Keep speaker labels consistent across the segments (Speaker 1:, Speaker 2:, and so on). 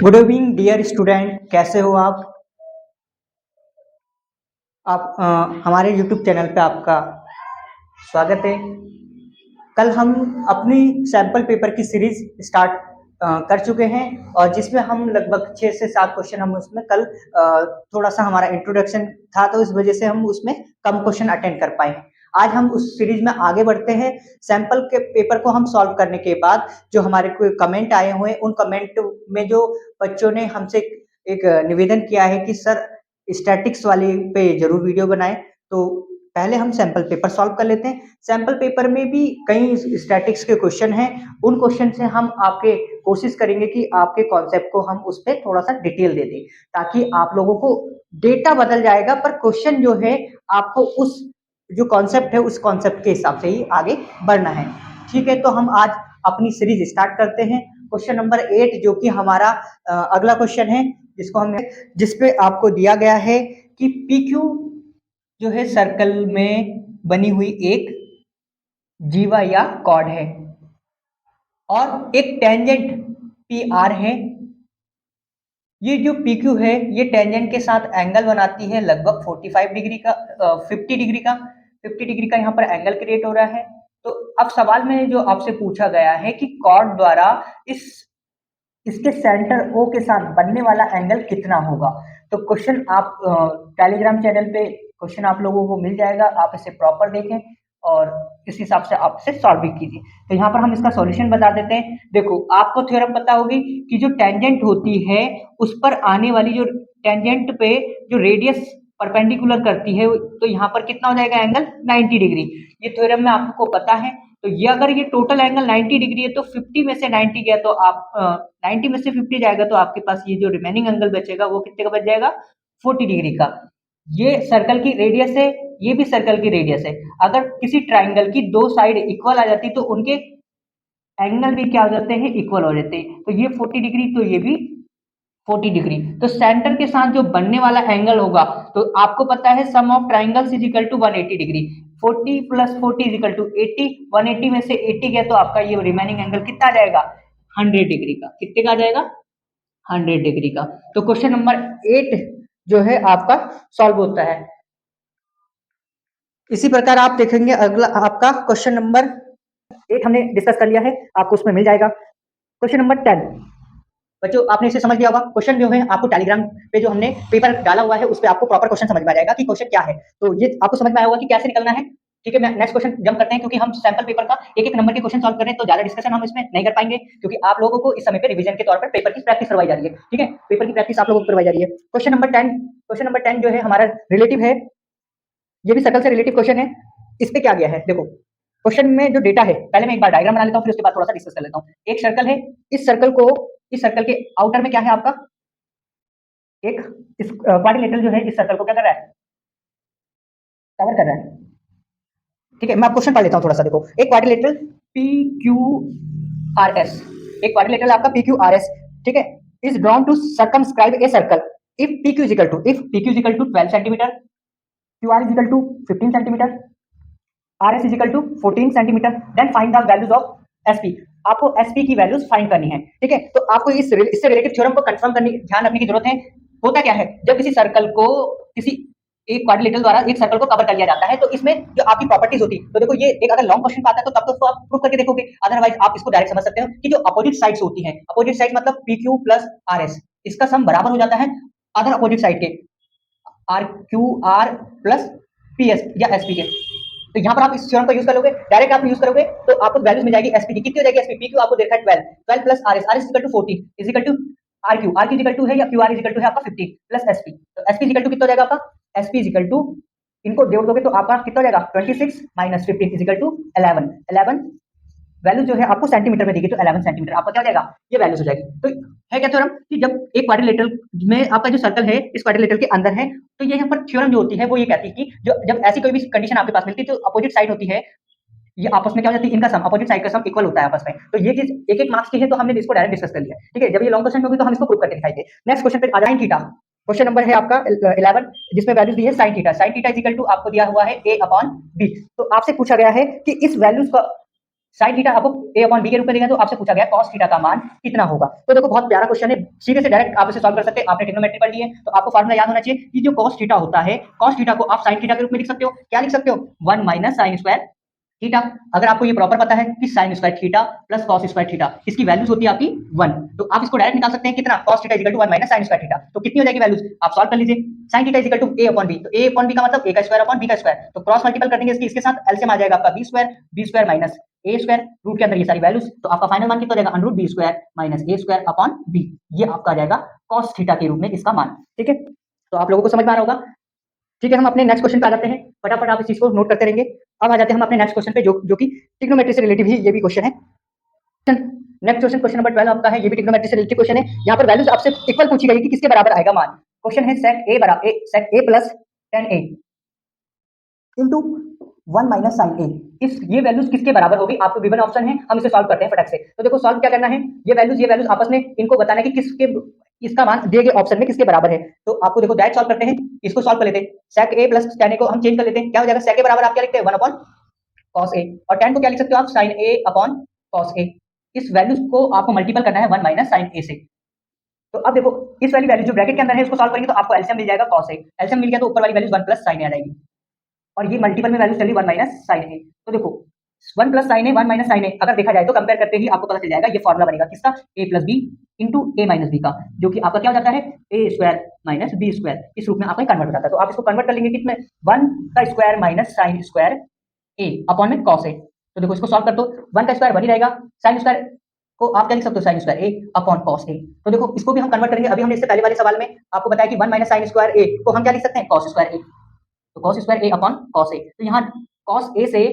Speaker 1: Good evening dear student, कैसे हो आप हमारे यूट्यूब चैनल पे आपका स्वागत है। कल हम अपनी सैंपल पेपर की सीरीज स्टार्ट कर चुके हैं और जिसमें हम लगभग 6 से 7 क्वेश्चन हम उसमें कल थोड़ा सा हमारा इंट्रोडक्शन था तो इस वजह से हम उसमें कम क्वेश्चन अटेंड कर पाए। आज हम उस सीरीज में आगे बढ़ते हैं। सैंपल के पेपर को हम सॉल्व करने के बाद जो हमारे कोई कमेंट आए हुए हैं उन कमेंट में जो बच्चों ने हमसे एक निवेदन किया है कि सर स्टैटिक्स वाले पे जरूर वीडियो बनाएं, तो पहले हम सैंपल पेपर सॉल्व कर लेते हैं। सैंपल पेपर में भी कई स्टैटिक्स के क्वेश्चन हैं, उन क्वेश्चन से हम आपके कोशिश करेंगे कि आपके कॉन्सेप्ट को हम उस पर थोड़ा सा डिटेल दे दें ताकि आप लोगों को डेटा बदल जाएगा पर क्वेश्चन जो है आपको उस जो कॉन्सेप्ट है उस कॉन्सेप्ट के हिसाब से ही आगे बढ़ना है। ठीक है, तो हम आज अपनी सीरीज स्टार्ट करते हैं। क्वेश्चन नंबर 8 जो कि हमारा अगला क्वेश्चन है जिसको हमने जिसपे आपको दिया गया है कि PQ जो है सर्कल में बनी हुई एक जीवा या कॉर्ड है और एक टेंजेंट PR है। ये जो PQ है ये टेंजेंट के साथ एंगल बनाती है लगभग 45 डिग्री का 50 डिग्री का यहाँ पर एंगल क्रिएट हो रहा है। तो अब सवाल में जो आपसे पूछा गया है कि कॉर्ड द्वारा इसके सेंटर O के साथ बनने वाला एंगल कितना होगा। तो क्वेश्चन आप टेलीग्राम चैनल पे क्वेश्चन आप लोगों को मिल जाएगा, आप इसे प्रॉपर देखें और इस हिसाब से आप इसे सॉल्व भी कीजिए। तो यहाँ पर हम इसका सॉल्यूशन बता देते हैं। देखो, आपको थ्योरम पता होगी कि जो टेंजेंट होती है उस पर आने वाली जो टेंजेंट पे जो रेडियस परपेंडिकुलर करती है तो यहाँ पर कितना हो जाएगा एंगल 90 डिग्री। ये थ्योरम में आपको पता है। तो ये अगर ये टोटल एंगल 90 डिग्री है तो 50 में से 90 गया तो आप 90 में से 50 जाएगा तो आपके पास ये जो रिमेनिंग एंगल बचेगा वो कितने का बच जाएगा 40 डिग्री का। ये सर्कल की रेडियस है, ये भी सर्कल की रेडियस है। अगर किसी ट्राइंगल की दो साइड इक्वल आ जाती तो उनके एंगल भी क्या हो जाते हैं इक्वल हो जाते हैं। तो ये 40 डिग्री तो ये भी 40 डिग्री। तो सेंटर के साथ जो बनने वाला एंगल होगा तो आपको पता है sum of triangles is equal to 180 degree. 40 plus 40 is equal to 80। 180 में से 80 गया तो आपका ये रिमेनिंग एंगल कितना आ जाएगा 100 डिग्री का। कितने का आ जाएगा 100 डिग्री का। तो क्वेश्चन नंबर 8 जो है आपका सॉल्व होता है। इसी प्रकार आप देखेंगे अगला आपका क्वेश्चन नंबर 8 हमने डिस्कस कर लिया है, आपको उसमें मिल जाएगा। क्वेश्चन नंबर 10 बच्चों आपने इसे समझ लिया होगा। क्वेश्चन जो है आपको टेलीग्राम पे जो हमने पेपर डाला हुआ है उस पे आपको प्रॉपर क्वेश्चन समझ में आ जाएगा कि क्वेश्चन क्या है। तो ये आपको समझ में आया होगा कि कैसे निकलना है। ठीक है, मैं नेक्स्ट क्वेश्चन जंप करते हैं क्योंकि हम सैंपल पेपर का एक-एक नंबर के क्वेश्चन सॉल्व कर रहे हैं तो ज्यादा डिस्कशन हम इसमें नहीं कर पाएंगे क्योंकि आप लोगों को इस समय पे रिवीजन के तौर पर पेपर की प्रैक्टिस करवाई जा रही है। ठीक है, पेपर की प्रैक्टिस आप लोगों को करवाई जा रही है। क्वेश्चन नंबर 10 जो है हमारा रिलेटिव है, ये भी सर्कल से रिलेटिव क्वेश्चन है। इस पे क्या गया है देखो, क्वेश्चन में जो डेटा है पहले मैं एक बार डायग्राम बना लेता हूँ फिर उसके बाद थोड़ा सा डिस्कस कर लेता हूँ। एक सर्कल है, इस सर्कल के आउटर में क्या है आपका एक इस क्वाड्रिलेटरल जो है इस सर्कल को क्या कर रहा है कवर कर रहा है। ठीक है, मैं आप क्वेश्चन पढ़ लेता हूँ थोड़ा सा। देखो, एक क्वाड्रिलेटरल PQRS, एक क्वाड्रिलेटरल आपका PQRS, ठीक है, is drawn to circumscribe a circle if PQ is equal to 12 centimeter, QR is equal to 15 centimeter, RS is equal to 14 centimeter, then find the values of SP। आपको SP की values find करनी है। ठीक है, तो आपको इससे relative theorem को कंफर्म करने ध्यान रखने की जरूरत है। होता क्या है जब किसी सर्कल को किसी एक क्वाड्रिलेटरल द्वारा एक सर्कल को कवर कर लिया जाता है तो इसमें जो आपकी प्रॉपर्टीज होती है, तो देखो ये एक अगर लॉन्ग क्वेश्चन आता है तो तब तो उसको आप प्रूव करके देखोगे, अदरवाइज आप इसको डायरेक्ट समझ सकते हो कि जो अपोजिट साइड्स होती हैं, अपोजिट साइड मतलब PQ प्लस RS, इसका सम बराबर हो जाता है अदर अपोजिट साइड के RQR प्लस PS या SP के। तो यहाँ पर आप इस थ्योरम का यूज करोगे, डायरेक्ट आप यूज करोगे तो आपको वैल्यूज मिल जाएगी SP की। कितनी हो जाएगी SP? PQ आपको देखा है 12 plus RS is equal to 40 is equal to RQ is equal to है या QR इज इक्वल टू है आपका 50 प्लस SP। तो SP इज इक्वल टू कितना हो जाएगा आपका SP इज इक्वल टू, इनको जोड़ दोगे तो आपका कितना हो जाएगा 26 minus 15 is equal to 11 value जो है आपको सेंटीमीटर में देगी तो 11 सेंटीमीटर आपका क्या हो जाएगा ये वैल्यूज हो जाएगी। तो है क्या थ्योरम कि जब एक क्वाड्रिलेटरल में आपका जो सर्कल है इस क्वाड्रिलेटरल के अंदर है तो ये यहाँ पर थ्योरम जो होती है वो ये कहती है कि जो जब ऐसी कोई भी कंडीशन आपके पास मिलती है तो अपोजिट साइड होती है ये आपस में क्या हो जाती है, इनका सम अपोजिट साइड का सम इक्वल होता है आपस में। तो ये चीज एक एक मार्क्स की है तो हमने इसको डायरेक्ट डिस्कस कर लिया। ठीक है, जब ये लॉन्ग क्वेश्चन होगी तो हम इसको प्रूव करके दिखाएंगे। नेक्स्ट क्वेश्चन पे sin थीटा, क्वेश्चन नंबर है आपका 11 जिसमें वैल्यूज दी है sin theta is equal to आपको दिया हुआ है a अपॉन b। तो आपसे पूछा गया है कि इस वैल्यूज का साइन थीटा आपको a अपॉन b के रूप में दिया, तो आपसे पूछा गया cos थीटा का मान कितना होगा। तो देखो बहुत प्यारा क्वेश्चन है, सीधे से डायरेक्ट आप इसे सॉल्व कर सकते हैं। आपने ट्रिग्नोमेट्री पढ़ ली है तो आपको फार्मूला याद होना चाहिए कि जो cos थीटा होता है, cos थीटा को आप sin थीटा के रूप में लिख सकते हो। क्या लिख सकते हो? 1 माइनस sin स्क्वायर थीटा। अगर आपको ये प्रॉपर पता है कि sin square theta plus cos square theta इसकी वैल्यूज होती है आपकी 1, तो आप इसको डायरेक्ट निकाल सकते हैं कितना, cos theta equal to 1 minus sin square theta. तो कितनी हो जाएगी वैल्यूज, आप सॉल्व कर लीजिए। sin theta equal to a upon b, तो a अपॉन b का मतलब a का स्क्वायर अपॉन b का स्क्वायर, तो क्रॉस मल्टीपल कर देंगे इसके साथ, एलसीएम आ जाएगा आपका b square minus a square, root के अंदर ये सारी वैल्यूज, तो आपका फाइनल मान कितना हो जाएगा, under root b square minus a square upon b। ये आपका आ जाएगा cos थीटा के रूप में इसका मान। ठीक है, तो आप लोगों को समझ में आ रहा होगा। ठीक है, हम अपने नेक्स्ट क्वेश्चन पे आ जाते हैं, फटाफट आप इस चीज को नोट करते रहेंगे। अब आ जाते हैं हम अपने नेक्स्ट क्वेश्चन पे, जो कि ट्रिग्नोमेट्री से रिलेटेड ही ये भी क्वेश्चन है। नेक्स्ट क्वेश्चन, क्वेश्चन नंबर 12 आपका है, ये भी ट्रिग्नोमेट्री से रिलेटेड क्वेश्चन है। यहाँ पर वैल्यूज आपसे इक्वल पूछी गई कि किसके बराबर आएगा मान। क्वेश्चन है sec a बराबर sec a plus tan a into 1 minus sin a, इस ये वैल्यूज किसके बराबर होगी, आपको गिवन ऑप्शन है, हम इसे सॉल्व करते हैं फटाक से। तो देखो सॉल्व क्या करना है, ये वैल्यूज आपस में इनको बताना है कि किसके, इसका मान दिए गए ऑप्शन में किसके बराबर है। तो आपको देखो डायरेक्ट सॉल्व करते हैं, इसको सॉल्व कर लेते हैं। sec a plus tan a को हम चेंज कर लेते हैं, क्या हो जाएगा, sec a बराबर आप क्या लिखते हैं 1 अपॉन cos a, और tan को क्या लिख सकते हो आप sin a upon cos a। इस वैल्यूज को आपको मल्टीपल करना है 1 माइनस sin a से। तो अब देखो इस वाली वैल्यू जो ब्रैकेट के अंदर है उसको सॉल्व करेंगे तो आपको एलसीएम मिल जाएगा cos a, एलसीएम मिल गया तो ऊपर वाली वैल्यूज 1 प्लस sin a आ जाएगी, और ये मल्टीपल में वैल्यू चली 1 माइनस sin a। तो देखो 1 plus sin a 1 minus sin a अगर देखा जाए तो कंपेयर करते ही आपको पता चल जाएगा, ये फॉर्मूला बनेगा किसका, a plus b into a minus b का, जो कि आपका क्या हो जाता है a square minus b square, इस रूप में आपका कन्वर्ट हो जाता है। तो आप इसको कन्वर्ट कर लेंगे कितने, 1 का square minus sin square a upon में cos a। तो देखो इसको सॉल्व कर दो, 1 का स्क्वायर 1 ही रहेगा, sin स्क्वायर को आप क्या लिख सकते हो sin square a upon cos a। तो देखो इसको भी हम कन्वर्ट करेंगे, अभी हमने इससे पहले वाले सवाल में आपको बताया कि 1 माइनस sin स्क्वायर a को हम क्या लिख सकते हैं, cos स्क्वायर a, तो cos square a upon cos a। तो यहाँ cos a से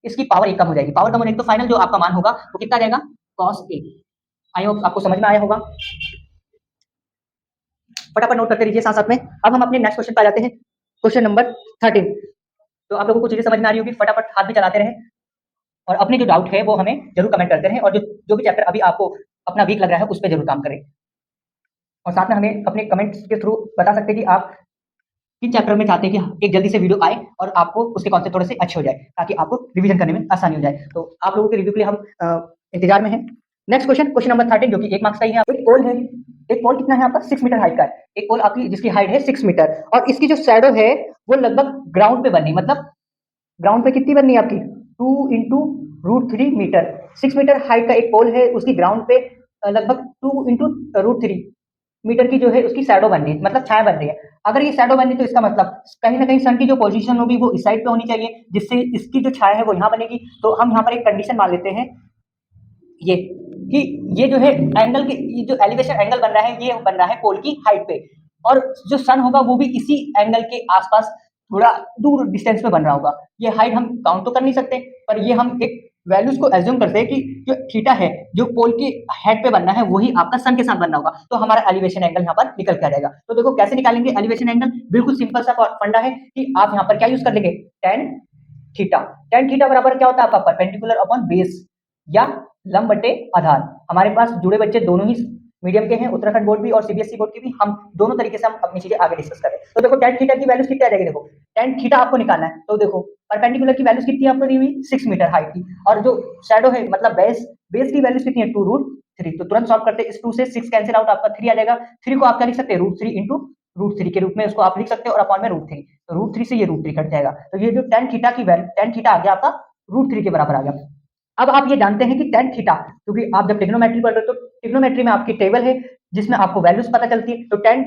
Speaker 1: इसकी पावर 1 कम हो जाएगी, पावर कम होने तो फाइनल जो आपका मान होगा वो कितना जाएगा, cos a। आई होप आपको समझ में आया होगा, फटाफट नोट करते रहिए साथ साथ में। अब हम अपने नेक्स्ट क्वेश्चन पे आ जाते हैं, क्वेश्चन नंबर 13। तो आप लोगों को चीजें समझ में आ रही होगी, फटाफट हाथ भी चलाते रहे और अपने जो डाउट है वो हमें जरूर कमेंट करते रहें, और जो भी चैप्टर अभी आपको अपना वीक लग रहा है उस पर जरूर काम करें, और साथ में हमें अपने कमेंट्स के थ्रू बता सकते हैं कि आप किन चैप्टर में चाहते हैं कि एक जल्दी से वीडियो आए और आपको उसके कॉन्सेप्ट थोड़े से अच्छे हो जाए, ताकि आपको रिवीजन करने में आसानी हो जाए। तो आप लोगों के रिव्यू के लिए हम इंतजार में हैं। नेक्स्ट क्वेश्चन, क्वेश्चन नंबर 13, जो कि 1 मार्क्स का ही है। एक पोल है, एक पोल कितना है आपका 6 मीटर हाइट का है, एक पोल आपकी जिसकी हाइट है 6 मीटर, और इसकी जो शैडो है वो लगभग ग्राउंड पे बननी, मतलब ग्राउंड पे कितनी बननी है आपकी 2 into root 3 metre. 6 metre height का एक पोल है, उसकी ग्राउंड पे लगभग 2 इंटू रूट 3 मीटर की जो है उसकी शैडो बन रही है, मतलब छाया बन रही है। अगर ये शैडो बन रही है तो इसका मतलब कहीं ना कहीं सन की जो पोजीशन होगी वो इस साइड पे होनी चाहिए, जिससे इसकी जो छाया है वो यहाँ बनेगी। तो हम यहाँ पर एक कंडीशन मान लेते हैं ये, कि ये जो है एंगल के, ये जो एलिवेशन एंगल बन रहा है ये बन रहा है पोल की हाइट पे, और जो सन होगा वो भी इसी एंगल के आसपास थोड़ा दूर डिस्टेंस पे बन रहा होगा। ये हाइट हम काउंट तो कर नहीं सकते, पर ये हम एक वैल्यूज को एज्यूम करते हैं कि जो थीटा है जो पोल की हेड पे बनना है वही आपका सन के साथ बनना होगा, तो हमारा एलिवेशन एंगल यहाँ पर निकल के आ जाएगा। तो देखो कैसे निकालेंगे एलिवेशन एंगल, बिल्कुल सिंपल सा फंडा है कि आप यहाँ पर क्या यूज कर लेंगे, टेन थीटा। टेन थीटा बराबर क्या होता है आपका, परपेंडिकुलर अपॉन बेस या लंब बटे आधार। हमारे पास जुड़े बच्चे दोनों ही मीडियम के हैं, उत्तराखंड बोर्ड भी और सीबीएसई बोर्ड की भी, हम दोनों तरीके से हम अपनी चीजें आगे डिस्कस करें। तो देखो टेन थीटा की वैल्यूज कितनी आ जाएगी, देखो टेन थीटा आपको निकालना है, तो देखो परपेंडिकुलर की वैल्यूज कितनी आपको दी हुई 6 मीटर हाइट की, और जो शैडो है मतलब बेस की वैल्यूज कितनी है 2 रूट 3। तो तुरंत सॉल्व करते हैं, इस 2 से 6 कैंसिल आउट, आपका 3 आ जाएगा। 3 को आप क्या लिख सकते हैं, रूट 3 इंटू रूट 3 के रूप में उसको आप लिख सकते हो, और अपॉन में रूट 3, तो रूट 3 से ये रूट 3 कट जाएगा। तो ये जो टेन थीटा की वैल्यू, टेन थीटा आ गया आपका रूट 3 के बराबर आ गया। अब आप ये जानते हैं कि टेन थीटा, क्योंकि आप जब ट्रिग्नोमेट्री पढ़ रहे हो तो ट्रिग्नोमेट्री में आपकी टेबल है जिसमें आपको वैल्यूज पता चलती है। तो टेन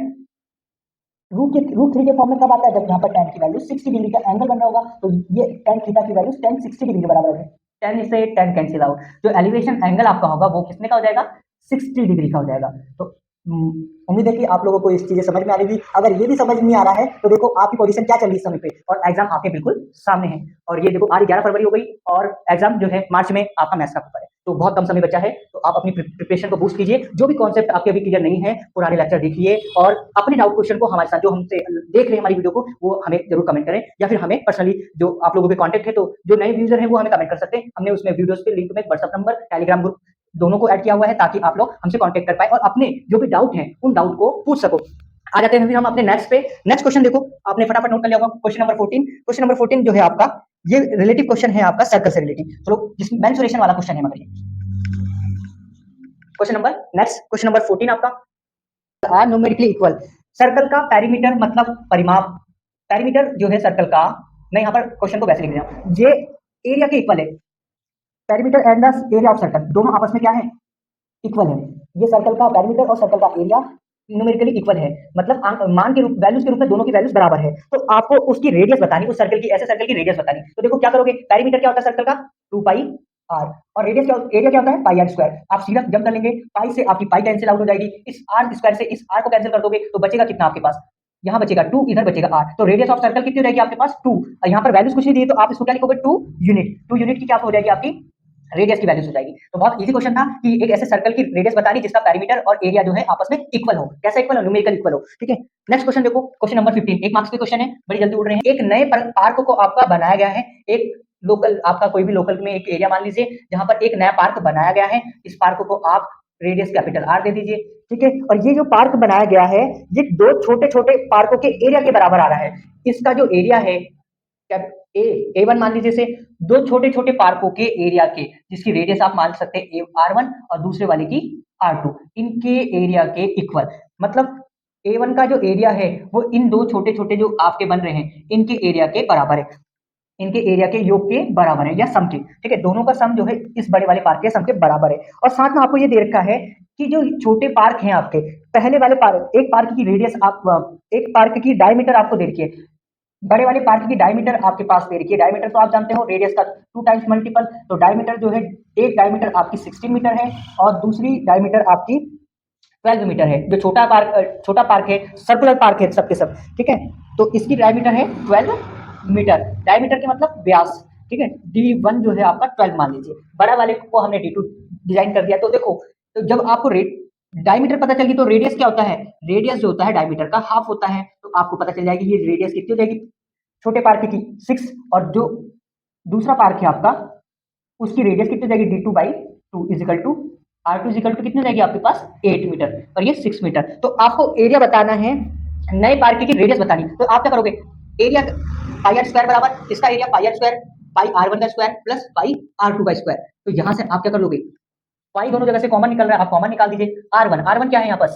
Speaker 1: रूट 3 के फॉर्म में कब आता है, जब यहाँ पर टेन की वैल्यू 60 डिग्री का एंगल बन रहा होगा, तो ये टेन थीटा की वैल्यू टेन 60 डिग्री के बराबर है। टेन से टेन कैंसिल आउट, जो एलिवेशन एंगल आपका होगा वो कितने का हो जाएगा, 60 डिग्री का हो जाएगा। तो उम्मीद है कि आप लोगों को इस चीजें समझ में आ रही थी। अगर ये भी समझ नहीं आ रहा है तो देखो आपकी पोजीशन क्या चल रही है इस समय पे, और एग्जाम आपके बिल्कुल सामने है, और ये देखो आज 11 फरवरी हो गई और एग्जाम जो है मार्च में आपका मैथ्स का पेपर है, तो बहुत कम समय बचा है। तो आप अपनी प्रिपरेशन को बूस्ट कीजिए, जो भी कॉन्सेप्ट आपके अभी क्लियर नहीं है पुराने लेक्चर देखिए, और अपने डाउट क्वेश्चन को हमारे साथ जो हमसे देख रहे हैं हमारी वीडियो को, वो हमें जरूर कमेंट करें, या फिर हमें पर्सनली जो आप लोगों के कॉन्टेक्ट है, तो जो नए यूजर है वो हमें कमेंट कर सकते हैं। हमने उसमें वीडियोस पे लिंक में व्हाट्सएप नंबर, टेलीग्राम ग्रुप दोनों को ऐड किया हुआ है, ताकि आप लोग हमसे कांटेक्ट कर पाए और अपने जो भी डाउट हैं उन डाउट को पूछ सको। आ जाते हैं फिर हम अपने नेक्स्ट पे। नेक्स्ट क्वेश्चन देखो, आपने फटाफट नोट कर लिया होगा, क्वेश्चन नंबर 14। क्वेश्चन नंबर 14 जो है आपका ये रिलेटिव क्वेश्चन है आपका सर्कल से रिलेटिव। चलो जिसमें मेंसुरेशन वाला क्वेश्चन है मगर ये question number next question number 14 आपका आर न्यूमेरिकली इक्वल। सर्कल का पेरीमीटर मतलब परिमाप, पेरीमीटर जो है सर्कल का, मैं यहाँ पर क्वेश्चन को वैसे लिख रहा हूँ, ये एरिया के इक्वल है। Perimeter and the area of circle दोनों आपस में क्या है, इक्वल है। ये सर्कल का पेरीमीटर और सर्कल का एरिया न्यूमेरिकली इक्वल है, मतलब मान के रूप वैल्यूज के रूप में दोनों की वैल्यूज बराबर है। तो आपको उसकी रेडियस बतानी, उस सर्कल की, ऐसे सर्कल की रेडियस बतानी। तो देखो क्या करोगे, पेरीमीटर क्या होता है सर्कल का 2 पाई आर, और रेडियस क्या, एरिया क्या होता है पाई आर स्क्वायर। आप सीधा जब कर लेंगे, पाई से आपकी पाई कैंसिल आउट हो जाएगी, इस आर स्क्वायर से इस आर को कैंसिल कर दोगे तो बचेगा कितना आपके पास, यहाँ बचेगा 2, इधर बचेगा आर। तो रेडियस ऑफ सर्कल कितनी रहेगी आपके पास 2, और यहाँ पर वैल्यूज कुछ नहीं दी तो आप इसको क्या लिखोगे 2 यूनिट। 2 यूनिट की क्या हो जाएगी आपकी रेडियस की वैल्यूज हो जाएगी। तो बहुत इजी क्वेश्चन था कि एक ऐसे सर्कल की रेडियस बतानी जिसका पेरीमीटर और एरिया जो है आपस में इक्वल हो। कैसा इक्वल हो, न्यूमेरिकल इक्वल हो। ठीक है, नेक्स्ट क्वेश्चन देखो, क्वेश्चन नंबर 15, एक मार्क्स के क्वेश्चन है, बड़ी जल्दी उड़ रहे हैं। एक नए पार्क को आपका बनाया गया है, एक लोकल, आपका कोई भी लोकल में एक एरिया मान लीजिए जहां पर एक नया पार्क बनाया गया है। इस पार्क को आप रेडियस कैपिटल आर दे दीजिए। ठीक है, और ये जो पार्क बनाया गया है ये दो छोटे छोटे पार्कों के एरिया के बराबर आ रहा है। इसका जो एरिया है ए वन मान लीजिए, से दो छोटे छोटे पार्कों के एरिया के, जिसकी रेडियस आप मान सकते हैं आर वन और दूसरे वाले की आर टू, इनके एरिया के इक्वल। मतलब ए वन का जो एरिया है वो इन दो छोटे छोटे जो आपके बन रहे हैं इनके एरिया के बराबर है, इनके एरिया के योग के बराबर है या सम के। ठीक है, दोनों का सम जो है इस बड़े वाले पार्क के सम के बराबर है। और साथ में आपको ये दे रखा है कि जो छोटे पार्क हैं आपके, पहले वाले पार्क, एक पार्क की रेडियस आप, एक पार्क की डायमीटर आपको दे रखी है, बड़े वाले पार्क की डायमीटर आपके पास दे रखी है। डायमीटर तो आप जानते हो रेडियस का 2 टाइम्स मल्टीपल, तो डायमीटर जो है, एक डायमीटर आपकी 16 मीटर है और दूसरी डायमीटर आपकी 12 मीटर है। जो छोटा पार्क है, सर्कुलर पार्क है सबके सब। ठीक है, तो इसकी डायमीटर है 12 मीटर, डायमीटर के मतलब व्यास। ठीक है, D1 जो है आपका 12 मान लीजिए, बड़ा वाले को हमने D2 डिजाइन कर दिया। तो देखो, तो जब आपको डायमीटर पता चल गई तो रेडियस क्या होता है, रेडियस जो होता है डायमीटर का हाफ होता है। तो आपको पता चल जाएगी ये रेडियस कितनी हो जाएगी छोटे पार्क की 6, और जो दूसरा पार्क है आपका उसकी रेडियस कितनी हो जाएगी D2/2 is equal to R2 is equal to कितनी हो जाएगी आपके पास 8 मीटर और ये 6 मीटर। तो आपको एरिया बताना है, नए पार्क की रेडियस बतानी। तो आप क्या करोगे, एरिया पाई आर स्क्वायर बराबर इसका area pi R square pi R one का स्क्वायर प्लस पाई R2 का स्क्वायर। तो यहाँ से आप क्या कर लोगे, पाई दोनों जगह से कॉमन निकल रहा है, आप कॉमन निकाल दीजिए। R1 क्या है यहाँ पर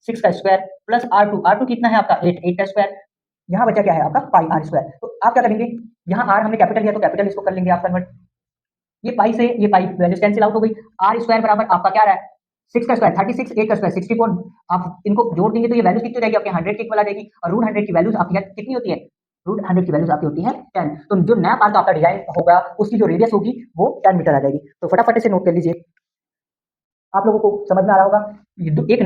Speaker 1: 6 का स्क्वायर प्लस R2 कितना है आपका 8 का स्क्वायर। यहाँ बचा क्या है आपका पाई आर स्क्वायर। तो आप क्या करेंगे, यहाँ आर हमने कैपिटल लिया तो कैपिटल इसको कर लेंगे आप कन्वर्ट, ये पाई से ये पाई वैल्यूज कैंसिल आउट हो गई। आर स्क्वायर बराबर आपका क्या रहा है 6 का स्क्वायर 36, 8 का स्क्वायर 64। आप इनको जोड़ देंगे तो ये वैल्यूज कितनी हो जाएगी आपके 100 के इक्वल आ जाएगी। और रूट 100 की वैल्यूज आपकी कितनी होती है, रूट 100 की वैल्यूज आपकी होती है 10। तो जो नया पार्क आपका डिजाइन होगा उसकी जो रेडियस होगी वो 10 मीटर आ जाएगी। तो फटाफट से नोट कर लीजिए, आप लोगों को समझ में आ रहा होगा। एक नया